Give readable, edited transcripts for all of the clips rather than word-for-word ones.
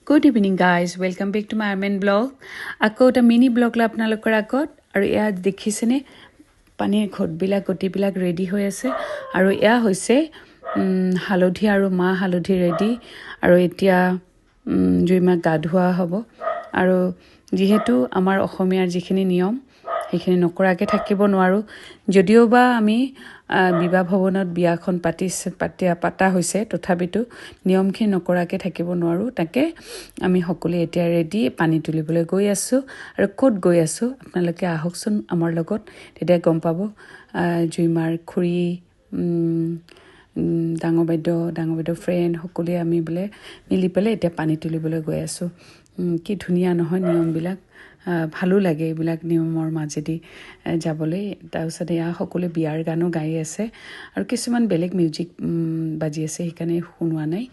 Good evening guys, welcome back to my main blog. Ako ta mini blog la apnalokar agot aru ya dekhisene panir ghot bilak goti bilak ready hoy ase aru ya hoise halodhi aru ma halodhi ready aru etia juima gadhua hobo aru jihetu amar ohomiyar jikhini niyom hekhini nokorake thakibo noaru jodio ba ami বিবাহ ভৱনত বিয়াখন পাতা হৈছে তথাপিতো নিয়মখিনি নকৰাকে থাকিব নোৱাৰো তাকে আমি সকলো এতিয়া ৰেডি পানী তুলিবলৈ গৈ আছো আৰু ক'ত গৈ আছো আপোনালোকে আহকচোন আমাৰ লগত তেতিয়া গম পাব জুইমাৰ খুৰী ডাঙৰ বাইদেউ ফ্ৰেণ্ড সকলোৱে আমি বলে মিলি পেলে এতিয়া পানী তুলিবলৈ গৈ আছো কি ধুনিয়া নহয় নিয়মবিলাক ভালো লাগে এইবিলাক নিয়মৰ মাজেদি যাবলৈ তাৰপিছত এয়া সকলো বিয়াৰ গানো গাই আছে আৰু কিছুমান বেলেগ মিউজিক বাজি আছে সেইকাৰণে শুনোৱা নাই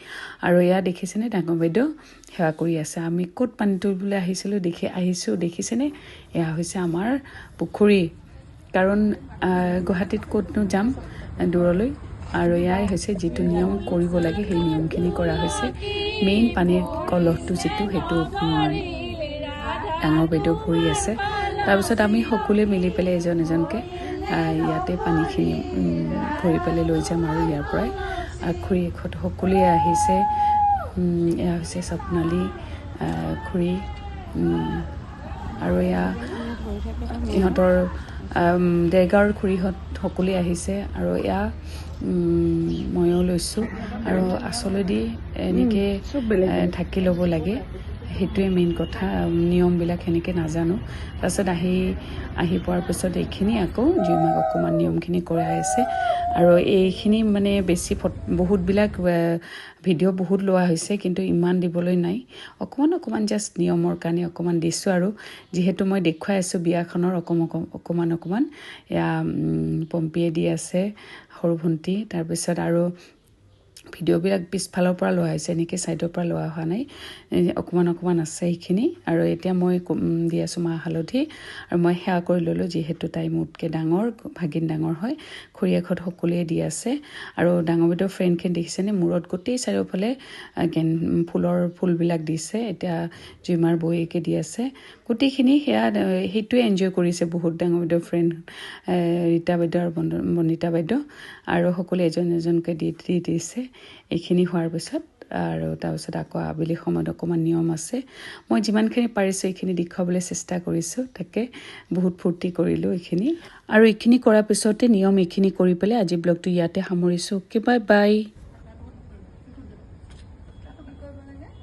আৰু এয়া দেখিছেনে ডাঙৰ বাইদেউ সেৱা কৰি আছে আমি ক'ত পানী তুলিবলৈ আহিছোঁ দেখিছেনে এয়া হৈছে আমাৰ পুখুৰী কাৰণ গুৱাহাটীত ক'তনো যাম দূৰলৈ আৰু এয়াই হৈছে যিটো নিয়ম কৰিব লাগে সেই নিয়মখিনি কৰা হৈছে মেইন পানীৰ কলহটো যিটো সেইটো ডাঙৰ বাইদেউ ভৰি আছে তাৰপিছত আমি সকলোৱে মিলি পেলাই এজনকে ইয়াতে পানীখিনি ভৰি পেলাই লৈ যাম আৰু ইয়াৰ পৰাই খুৰী সকলোৱে আহিছে এয়া হৈছে স্বপ্নালী খুৰী আৰু এয়া ইহঁতৰ দেৰগাঁৱৰ খুৰীহঁত সকলোৱে আহিছে আৰু এয়া ময়ো লৈছোঁ আৰু আচলতে এনেকৈ থাকি ল'ব লাগে সেইটোৱে মেইন কথা নিয়মবিলাক সেনেকৈ নাজানো তাৰপিছত আহি পোৱাৰ পিছত এইখিনি আকৌ জুইমাক অকণমান নিয়মখিনি কৰাই আছে আৰু এইখিনি মানে বেছি বহুতবিলাক ভিডিঅ' বহুত লোৱা হৈছে কিন্তু ইমান দিবলৈ নাই অকণমান জাষ্ট নিয়মৰ কাৰণে অকণমান দিছোঁ আৰু যিহেতু মই দেখুৱাই আছোঁ বিয়াখনৰ অকণমান এয়া পম্পীয়ে দি আছে সৰু ভণ্টি তাৰপিছত আৰু ভিডিঅ'বিলাক পিছফালৰ পৰা লোৱা হৈছে এনেকৈ ছাইডৰ পৰা লোৱা হোৱা নাই অকণমান আছে সেইখিনি আৰু এতিয়া মই দি আছোঁ মাহ হালধি আৰু মই সেৱা কৰি ল'লোঁ যিহেতু তাই মোতকৈ ডাঙৰ ভাগিন ডাঙৰ হয় খুৰীয়েকহঁত সকলোৱে দি আছে আৰু ডাঙৰ বাইদেউ ফ্ৰেণ্ডখিনি দেখিছেনে মূৰত গোটেই চাৰিওফালে ফুলবিলাক দিছে এতিয়া জুইমাৰ বৌয়েকে দি আছে গোটেইখিনি সেইটোৱে এনজয় কৰিছে বহুত ডাঙৰ বাইদেউ ফ্ৰেণ্ড ৰীতা বাইদেউ আৰু বনিতা বাইদেউ আৰু সকলোৱে এজনকে দি দিছে এইখিনি হোৱাৰ পিছত আৰু তাৰপিছত আকৌ আবেলি সময়ত অকণমান নিয়ম আছে মই যিমানখিনি পাৰিছোঁ এইখিনি দেখুৱাবলৈ চেষ্টা কৰিছোঁ তাকে বহুত ফূৰ্তি কৰিলোঁ এইখিনি আৰু এইখিনি কৰাৰ পিছতে নিয়ম এইখিনি কৰি পেলাই আজি ব্লগটো ইয়াতে সামৰিছোঁ অ'কে বাই